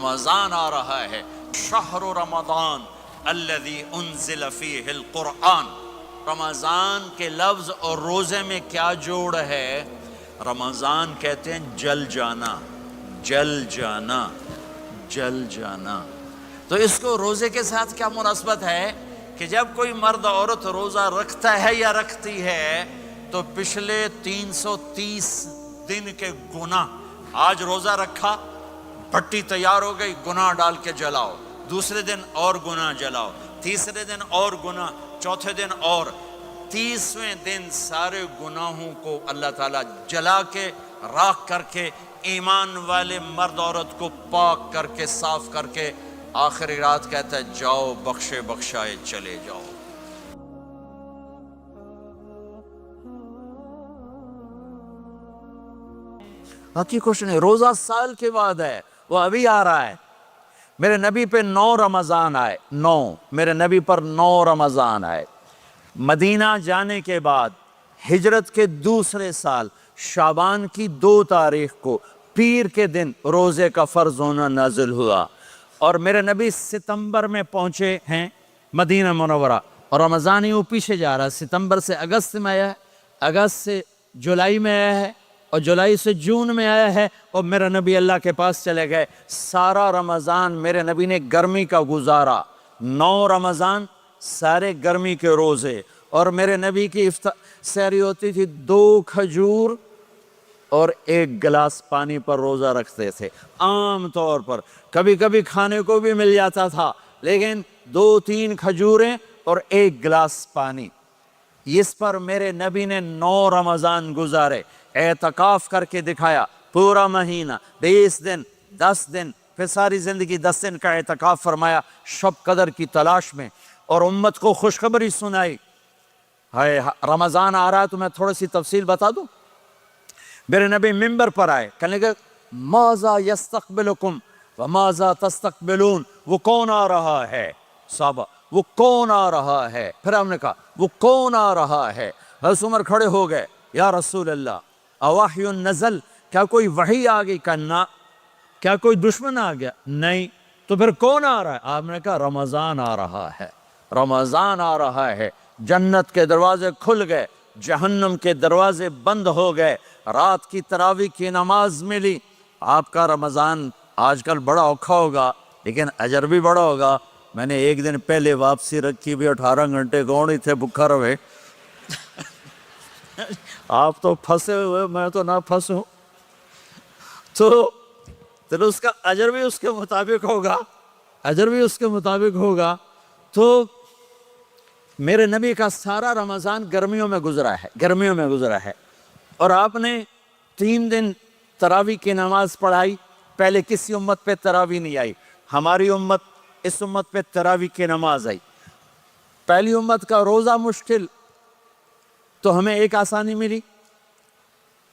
رمضان آ رہا ہے، شہر رمضان الذی انزل فیہ القرآن۔ رمضان کے لفظ اور روزے میں کیا جوڑ ہے؟ رمضان کہتے ہیں جل جانا، جل جانا، جل جانا۔ تو اس کو روزے کے ساتھ کیا مناسبت ہے کہ جب کوئی مرد عورت روزہ رکھتا ہے یا رکھتی ہے تو پچھلے 330 دن کے گناہ، آج روزہ رکھا، بھٹی تیار ہو گئی، گناہ ڈال کے جلاؤ، دوسرے دن اور گناہ جلاؤ، تیسرے دن اور گناہ، چوتھے دن اور، 30ویں دن سارے گناہوں کو اللہ تعالیٰ جلا کے راکھ کر کے ایمان والے مرد عورت کو پاک کر کے صاف کر کے آخری رات کہتا ہے جاؤ بخشے بخشائے چلے جاؤ۔ باقی کچھ نہیں، روزہ سال کے بعد ہے، وہ ابھی آ رہا ہے۔ میرے نبی پہ 9 رمضان آئے، 9 میرے نبی پر 9 رمضان آئے۔ مدینہ جانے کے بعد ہجرت کے دوسرے سال شعبان کی 2 تاریخ کو پیر کے دن روزے کا فرض ہونا نازل ہوا، اور میرے نبی ستمبر میں پہنچے ہیں مدینہ منورہ، اور رمضان ہی وہ پیچھے جا رہا ہے، ستمبر سے اگست میں آیا ہے، اگست سے جولائی میں آیا ہے، اور جولائی سے جون میں آیا ہے، اور میرے نبی اللہ کے پاس چلے گئے۔ سارا رمضان میرے نبی نے گرمی کا گزارا، 9 رمضان سارے گرمی کے روزے، اور میرے نبی کی سحری ہوتی تھی 2 کھجور اور 1 گلاس پانی پر روزہ رکھتے تھے عام طور پر، کبھی کبھی کھانے کو بھی مل جاتا تھا، لیکن 2-3 کھجوریں اور 1 گلاس پانی۔ اس پر میرے نبی نے 9 رمضان گزارے، اعتکاف کر کے دکھایا، پورا مہینہ، 20 دن، 10 دن، پھر ساری زندگی 10 دن کا اعتکاف فرمایا شب قدر کی تلاش میں، اور امت کو خوشخبری سنائی۔ رمضان آ رہا ہے تو میں تھوڑی سی تفصیل بتا دوں۔ میرے نبی ممبر پر آئے، کہنے لگے ماذا یستقبلکم وماذا تستقبلون، وہ کون آ رہا ہے؟ صحابہ، وہ کون آ رہا ہے؟ پھر ہم نے کہا وہ کون آ رہا ہے؟ حضرت عمر کھڑے ہو گئے، یا رسول اللہ اوحی نزل، کیا کوئی وحی آ گئی؟ کہنا کیا کوئی دشمن آ گیا؟ نہیں۔ تو پھر کون آ رہا ہے؟ آپ نے کہا رمضان آ رہا ہے، رمضان آ رہا ہے۔ جنت کے دروازے کھل گئے، جہنم کے دروازے بند ہو گئے، رات کی تراویح کی نماز ملی۔ آپ کا رمضان آج کل بڑا اوکھا ہوگا لیکن اجر بھی بڑا ہوگا۔ میں نے 1 دن پہلے واپسی رکھی بھی، 18 گھنٹے کون ہی تھے بھکھا رہے۔ آپ تو پھنسے ہوئے، میں تو نہ پھنسوں، تو اس کا اجر بھی اس کے مطابق ہوگا، اجر بھی اس کے مطابق ہوگا۔ تو میرے نبی کا سارا رمضان گرمیوں میں گزرا ہے، گرمیوں میں گزرا ہے، اور آپ نے 3 دن تراویح کی نماز پڑھائی۔ پہلے کسی امت پہ تراویح نہیں آئی، ہماری امت، اس امت پہ تراویح کی نماز آئی۔ پہلی امت کا روزہ مشکل، تو ہمیں ایک آسانی ملی،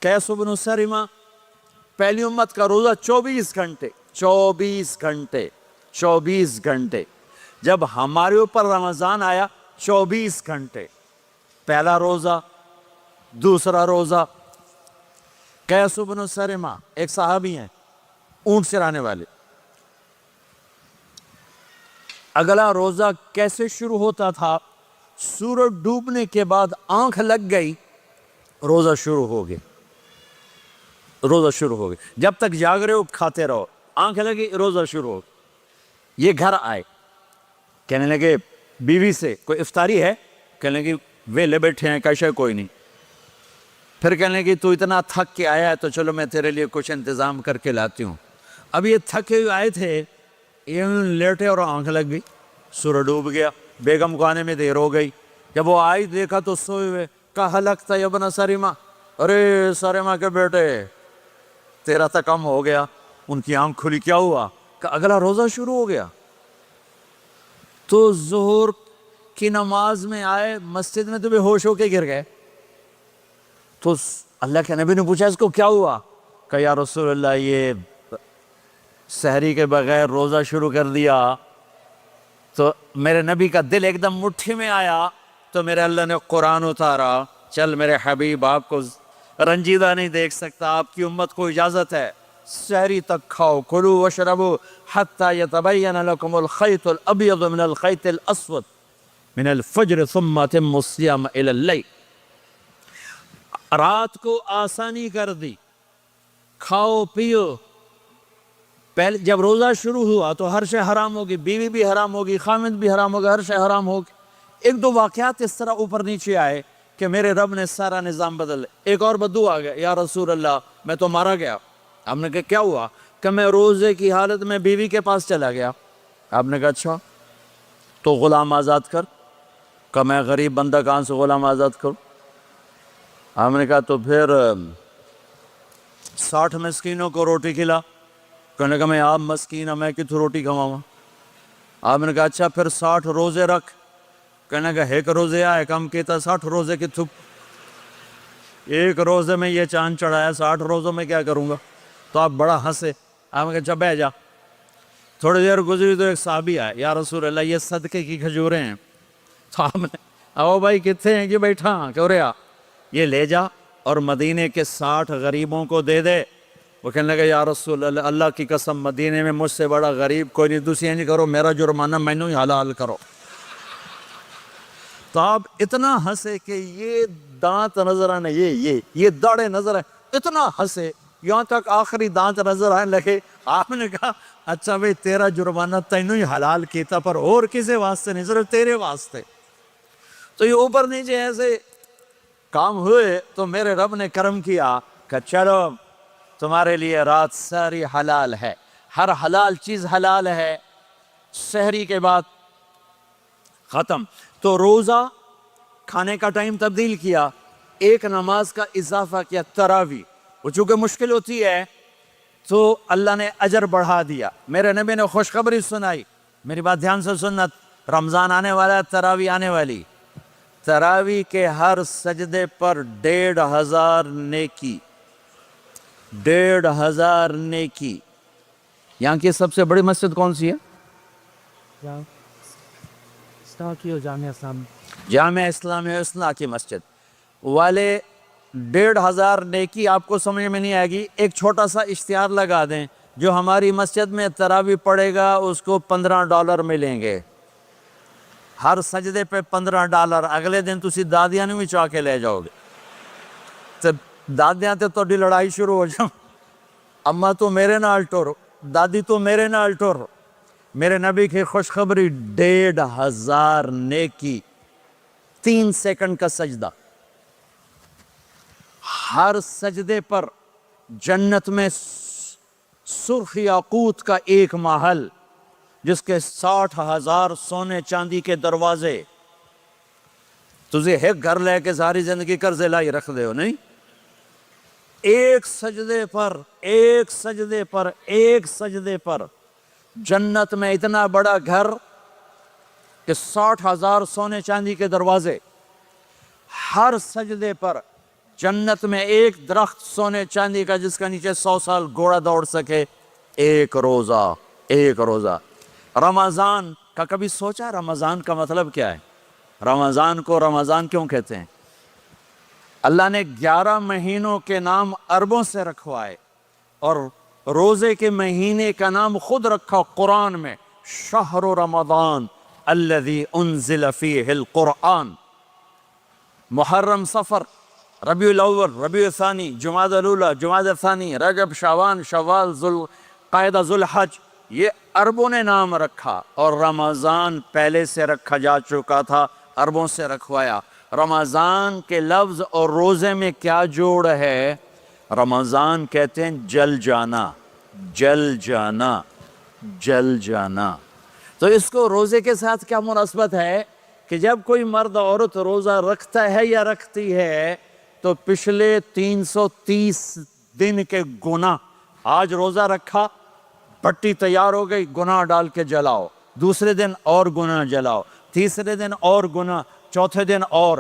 قیس بن سرمہ۔ پہلی امت کا روزہ 24 گھنٹے، 24 گھنٹے، 24 گھنٹے۔ جب ہمارے اوپر رمضان آیا 24 گھنٹے، پہلا روزہ، دوسرا روزہ۔ قیس بن سرمہ ایک صحابی ہیں، اونٹ چرانے والے۔ اگلا روزہ کیسے شروع ہوتا تھا؟ سورج ڈوبنے کے بعد آنکھ لگ گئی، روزہ شروع ہو گیا، روزہ شروع ہو گیا۔ جب تک جاگ رہے ہو کھاتے رہو، آنکھ لگی روزہ شروع ہو گیا۔ یہ گھر آئے، کہنے لگے بیوی سے کوئی افطاری ہے؟ کہنے لگے ویلے بیٹھے ہیں، کیسے کوئی نہیں۔ پھر کہنے لگے تو اتنا تھک کے آیا ہے تو چلو میں تیرے لیے کچھ انتظام کر کے لاتی ہوں۔ اب یہ تھکے ہوئے آئے تھے، یہ لیٹے اور آنکھ لگ گئی، سورج ڈوب گیا، بیگم کو آنے میں دیر ہو گئی۔ جب وہ آئی دیکھا تو سوئے ہوئے، کہا لگتا ہے ابن سرمہ، ارے سرمہ کے بیٹے تیرا تو کم ہو گیا۔ ان کی آنکھ کھلی، کیا ہوا؟ کہ اگلا روزہ شروع ہو گیا۔ تو ظہر کی نماز میں آئے، مسجد میں تو بے ہوش ہو کے گر گئے۔ تو اللہ کے نبی نے پوچھا اس کو کیا ہوا؟ کہ یا رسول اللہ یہ سحری کے بغیر روزہ شروع کر دیا۔ تو میرے نبی کا دل ایک دم مٹھی میں آیا، تو میرے اللہ نے قرآن اتارا، چل میرے حبیب آپ کو رنجیدہ نہیں دیکھ سکتا، آپ کی امت کو اجازت ہے، سحری تک کھاؤ، کلو وشربو حتی یتبین لکم الخیط الابیض من الخیط الاسود من الفجر ثم اتموا الصیام الی اللیل۔ رات کو آسانی کر دی، کھاؤ پیو۔ پہلے جب روزہ شروع ہوا تو ہر شے حرام ہوگی، بیوی بھی حرام ہوگی، خامد بھی حرام ہوگا، ہر شے حرام ہوگی۔ ایک دو واقعات اس طرح اوپر نیچے آئے کہ میرے رب نے سارا نظام بدل۔ ایک اور بدو آ گیا، یا رسول اللہ میں تو مارا گیا۔ آپ نے کہا کیا ہوا؟ کہ میں روزے کی حالت میں بیوی کے پاس چلا گیا۔ آپ نے کہا اچھا تو غلام آزاد کر۔ کہ میں غریب بندہ کہاں سے غلام آزاد کروں؟ آپ نے کہا تو پھر 60 مسکینوں کو روٹی کھلا۔ کہنے کا میں آپ مسکین میں کتوں روٹی کھواؤں؟ آپ نے کہا اچھا پھر 60 روزے رکھ۔ کہنے کا ایک روزے آئے کم کیتا 60 روزے کی تھپ، ایک روزے میں یہ چاند چڑھایا، 60 روزوں میں کیا کروں گا؟ تو آپ بڑا ہنسے۔ آپ نے کہا اچھا بہ جا۔ تھوڑی دیر گزری تو ایک صحابی آئے، یا رسول اللہ یہ صدقے کی کھجوریں ہیں۔ تو آپ نے او بھائی کتنے ہیں کہ بیٹھا کیوں رہا؟ یہ لے جا اور مدینے کے 60 غریبوں کو دے دے۔ وہ کہنے لگا یا رسول اللہ اللہ کی قسم مدینے میں مجھ سے بڑا غریب کوئی نہیں، دوسری نہیں کرو، میرا جرمانہ میں نے ہی حلال کرو۔ تو آپ اتنا ہنسے کہ یہ دانت نظر آنے، یہ داڑے نظر آئے، اتنا ہنسے یہاں تک آخری دانت نظر آنے لگے۔ آپ نے کہا اچھا بھئی تیرا جرمانہ تینوں ہی حلال کیتا، پر اور کسی واسطے نہیں، صرف تیرے واسطے۔ تو یہ اوپر نیچے ایسے کام ہوئے تو میرے رب نے کرم کیا کہ چلو تمہارے لیے رات ساری حلال ہے، ہر حلال چیز حلال ہے۔ سحری کے بعد ختم۔ تو روزہ کھانے کا ٹائم تبدیل کیا، ایک نماز کا اضافہ کیا، تراویح۔ وہ چونکہ مشکل ہوتی ہے تو اللہ نے اجر بڑھا دیا۔ میرے نبی نے خوشخبری سنائی، میری بات دھیان سے سننا، رمضان آنے والا ہے، تراویح آنے والی۔ تراویح کے ہر سجدے پر 1500 نیکی، 1500 نیکی۔ یہاں کی سب سے بڑی مسجد کون سی ہے؟ جامعہ اسلامیہ اصلاح کی مسجد والے 1500 نیکی آپ کو سمجھ میں نہیں آئے گی۔ ایک چھوٹا سا اشتہار لگا دیں، جو ہماری مسجد میں تراویح پڑے گا اس کو $15 ملیں گے، ہر سجدے پہ $15۔ اگلے دن تسی دادیاں نہیں بھی چاہ کے لے جاؤ گے، تو دادیاں تے توڑی لڑائی شروع ہو جاؤ، اماں تو میرے نال ٹور، دادی تو میرے نال ٹور۔ میرے نبی کی خوشخبری 1500 نیکی، 3 سیکنڈ کا سجدہ، ہر سجدے پر جنت میں سرخ یاقوت کا ایک محل جس کے 60,000 سونے چاندی کے دروازے۔ تجھے ایک گھر لے کے ساری زندگی قرضے لائی رکھ دے ہو نہیں؟ ایک سجدے پر، ایک سجدے پر، ایک سجدے پر جنت میں اتنا بڑا گھر کہ 60,000 سونے چاندی کے دروازے، ہر سجدے پر جنت میں ایک درخت سونے چاندی کا جس کا نیچے 100 سال گھوڑا دوڑ سکے۔ ایک روزہ، ایک روزہ۔ رمضان کا کبھی سوچا رمضان کا مطلب کیا ہے؟ رمضان کو رمضان کیوں کہتے ہیں؟ اللہ نے 11 مہینوں کے نام عربوں سے رکھوائے اور روزے کے مہینے کا نام خود رکھا قرآن میں، شہر رمضان الذی انزل فیہ القرآن۔ محرم، صفر، ربیع الاول، ربیع الثانی، جمادی الاولی، جمادی الثانی، رجب، شعبان، شوال، ذوالقعدہ، ذوالحج، یہ عربوں نے نام رکھا، اور رمضان پہلے سے رکھا جا چکا تھا، عربوں سے رکھوایا۔ رمضان کے لفظ اور روزے میں کیا جوڑ ہے؟ رمضان کہتے ہیں جل جانا، جل جانا، جل جانا۔ تو اس کو روزے کے ساتھ کیا مناسبت ہے کہ جب کوئی مرد عورت روزہ رکھتا ہے یا رکھتی ہے تو پچھلے 330 دن کے گناہ، آج روزہ رکھا، پٹی تیار ہو گئی، گناہ ڈال کے جلاؤ، دوسرے دن اور گناہ جلاؤ، تیسرے دن اور گناہ، چوتھے دن اور،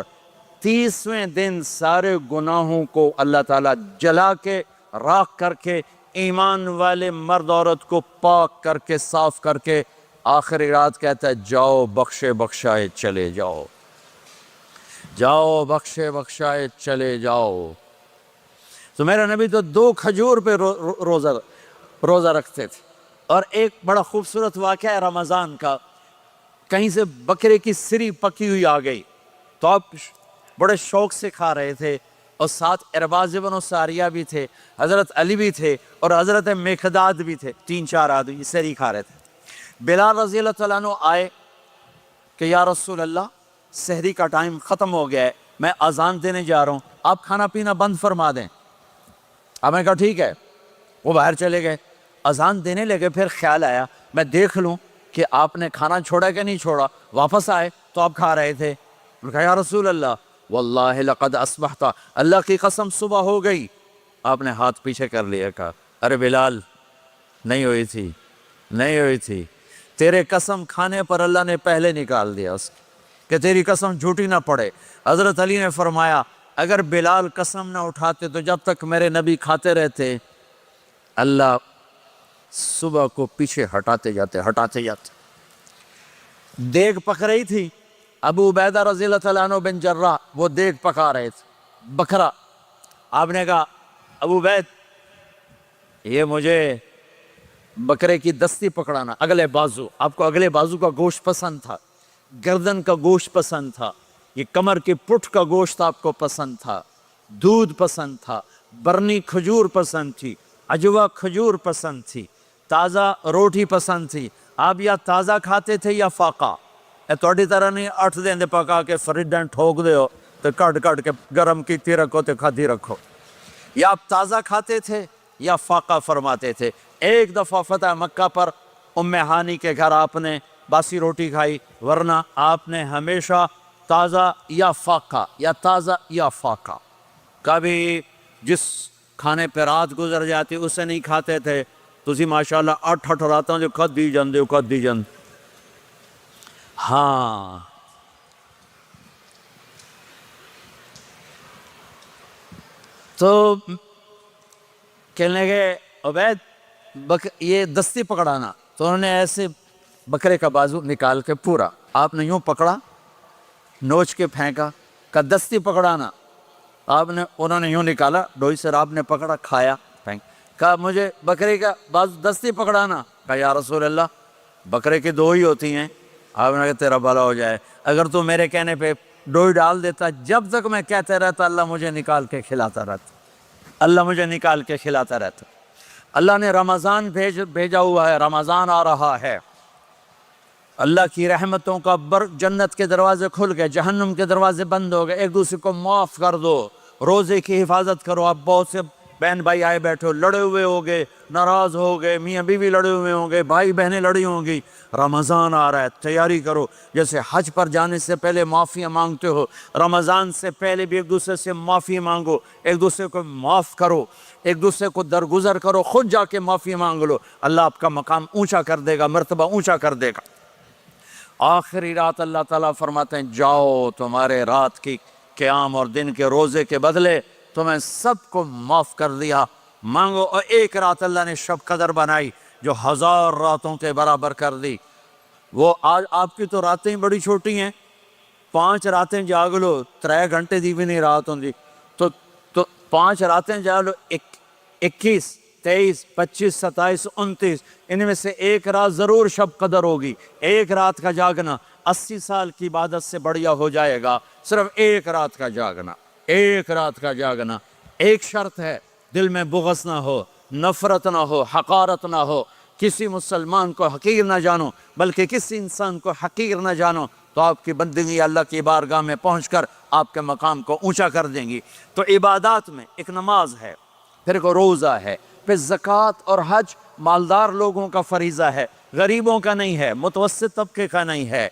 30ویں دن سارے گناہوں کو اللہ تعالیٰ جلا کے، راکھ کر کے، ایمان والے مرد عورت کو پاک کر کے، صاف کر کے، آخری رات کہتا ہے جاؤ بخشے بخشائے چلے جاؤ، جاؤ بخشے بخشائے چلے جاؤ۔ تو میرا نبی تو 2 کھجور پہ روزہ، روزہ رکھتے تھے. اور ایک بڑا خوبصورت واقعہ ہے رمضان کا, کہیں سے بکرے کی سری پکی ہوئی آ گئی تو آپ بڑے شوق سے کھا رہے تھے, اور ساتھ ارباز بن ساریہ بھی تھے, حضرت علی بھی تھے, اور حضرت مقداد بھی تھے, 3-4 آدمی سری کھا رہے تھے. بلال رضی اللہ تعالیٰ عنہ آئے کہ یا رسول اللہ سحری کا ٹائم ختم ہو گیا ہے, میں اذان دینے جا رہا ہوں, آپ کھانا پینا بند فرما دیں. اب میں کہا ٹھیک ہے. وہ باہر چلے گئے, اذان دینے لگے, پھر خیال آیا میں دیکھ لوں کہ آپ نے کھانا چھوڑا کہ نہیں چھوڑا. واپس آئے تو آپ کھا رہے تھے. میں کہا یا رسول اللہ واللہ لقد اصبحت, اللہ کی قسم صبح ہو گئی. آپ نے ہاتھ پیچھے کر لیا, کہا ارے بلال نہیں ہوئی تھی, نہیں ہوئی تھی, تیرے قسم کھانے پر اللہ نے پہلے نکال دیا اس کہ تیری قسم جھوٹی نہ پڑے. حضرت علی نے فرمایا اگر بلال قسم نہ اٹھاتے تو جب تک میرے نبی کھاتے رہتے اللہ صبح کو پیچھے ہٹاتے جاتے. دیگ پک رہی تھی, ابو عبیدہ رضی اللہ تعالیٰ عنہ بن جراح وہ دیگ پکا رہے تھے, بکرا. آپ نے کہا ابو عبید یہ مجھے بکرے کی دستی پکڑانا, اگلے بازو. آپ کو اگلے بازو کا گوشت پسند تھا, گردن کا گوشت پسند تھا, یہ کمر کی پٹھ کا گوشت آپ کو پسند تھا, دودھ پسند تھا, برنی کھجور پسند تھی, عجوا کھجور پسند تھی, تازہ روٹی پسند تھی. آپ یا تازہ کھاتے تھے یا فاقہ. توڑی طرح نہیں 8 دن دے پکا کے فریڈن ٹھوک دے ہو تو کٹ کے گرم کیتی رکھو تو کھاتی رکھو. یا آپ تازہ کھاتے تھے یا فاقہ فرماتے تھے. ایک دفعہ فتح مکہ پر ام ہانی کے گھر آپ نے باسی روٹی کھائی, ورنہ آپ نے ہمیشہ تازہ یا فاقہ یا تازہ یا فاقہ. کبھی جس کھانے پہ رات گزر جاتی اسے نہیں کھاتے تھے. تسی ماشاءاللہ 8 راتاں جو کھد دی جاندے. ہاں تو کہنے لگے عبید یہ دستی پکڑانا. تو انہوں نے ایسے بکرے کا بازو نکال کے پورا آپ نے یوں پکڑا, نوچ کے پھینکا, کا دستی پکڑانا. انہوں نے یوں نکالا ڈوئی سے, آپ نے پکڑا کھایا پھینک. کہا مجھے بکرے کا بازو دستی پکڑانا. کہا یا رسول اللہ بکرے کی 2 ہی ہوتی ہیں. آپ نے کہا تیرا بھلا ہو جائے, اگر تو میرے کہنے پہ ڈوئی ڈال دیتا, جب تک میں کہتے رہتا اللہ مجھے نکال کے کھلاتا رہتا, اللہ مجھے نکال کے کھلاتا رہتا. اللہ نے رمضان بھیجا ہوا ہے, رمضان آ رہا ہے, اللہ کی رحمتوں کا جنت کے دروازے کھل گئے, جہنم کے دروازے بند ہو گئے. ایک دوسرے کو معاف کر دو, روزے کی حفاظت کرو. آپ بہت سے بہن بھائی آئے بیٹھے ہو, لڑے ہوئے ہو گئے, ناراض ہو گئے, میاں بیوی لڑے ہوئے ہوں گے, بھائی بہنیں لڑی ہوں گی. رمضان آ رہا ہے, تیاری کرو. جیسے حج پر جانے سے پہلے معافیاں مانگتے ہو, رمضان سے پہلے بھی ایک دوسرے سے معافی مانگو, ایک دوسرے کو معاف کرو, ایک دوسرے کو درگزر کرو, خود جا کے معافی مانگ لو. اللہ آپ کا مقام اونچا کر دے گا, مرتبہ اونچا کر دے گا. آخری رات اللہ تعالیٰ فرماتے ہیں جاؤ, تمہارے رات کی قیام اور دن کے روزے کے بدلے تمہیں سب کو معاف کر دیا, مانگو. اور ایک رات اللہ نے شب قدر بنائی جو 1000 راتوں کے برابر کر دی. وہ آج آپ کی تو راتیں بڑی چھوٹی ہیں, 5 راتیں جاگ لو, 3 گھنٹے دی بھی نہیں رات ہوں, تو 5 راتیں جاگ لو, 21 23 25 27 29, ان میں سے ایک رات ضرور شب قدر ہوگی. ایک رات کا جاگنا 80 سال کی عبادت سے بڑھیا ہو جائے گا. صرف ایک رات کا جاگنا, ایک رات کا جاگنا. ایک شرط ہے, دل میں بغض نہ ہو, نفرت نہ ہو, حقارت نہ ہو, کسی مسلمان کو حقیر نہ جانو, بلکہ کسی انسان کو حقیر نہ جانو, تو آپ کی بندگی اللہ کی بارگاہ میں پہنچ کر آپ کے مقام کو اونچا کر دیں گی. تو عبادات میں ایک نماز ہے, پھر ایک روزہ ہے, پھر زکوٰۃ اور حج مالدار لوگوں کا فریضہ ہے, غریبوں کا نہیں ہے, متوسط طبقے کا نہیں ہے.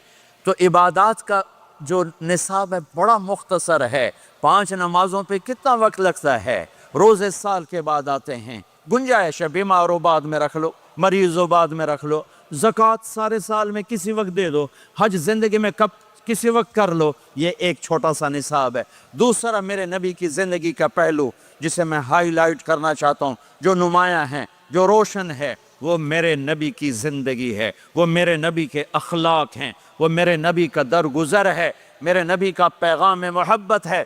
تو عبادات کا جو نصاب ہے بڑا مختصر ہے. 5 نمازوں پہ کتنا وقت لگتا ہے, روزے سال کے بعد آتے ہیں, گنجائش ہے, بیمار ہو بعد میں رکھ لو, مریض ہو بعد میں رکھ لو, زکوٰۃ سارے سال میں کسی وقت دے دو, حج زندگی میں کب کسی وقت کر لو. یہ ایک چھوٹا سا نصاب ہے. دوسرا میرے نبی کی زندگی کا پہلو جسے میں ہائی لائٹ کرنا چاہتا ہوں, جو نمایاں ہے, جو روشن ہے, وہ میرے نبی کی زندگی ہے, وہ میرے نبی کے اخلاق ہیں, وہ میرے نبی کا درگزر ہے, میرے نبی کا پیغام محبت ہے.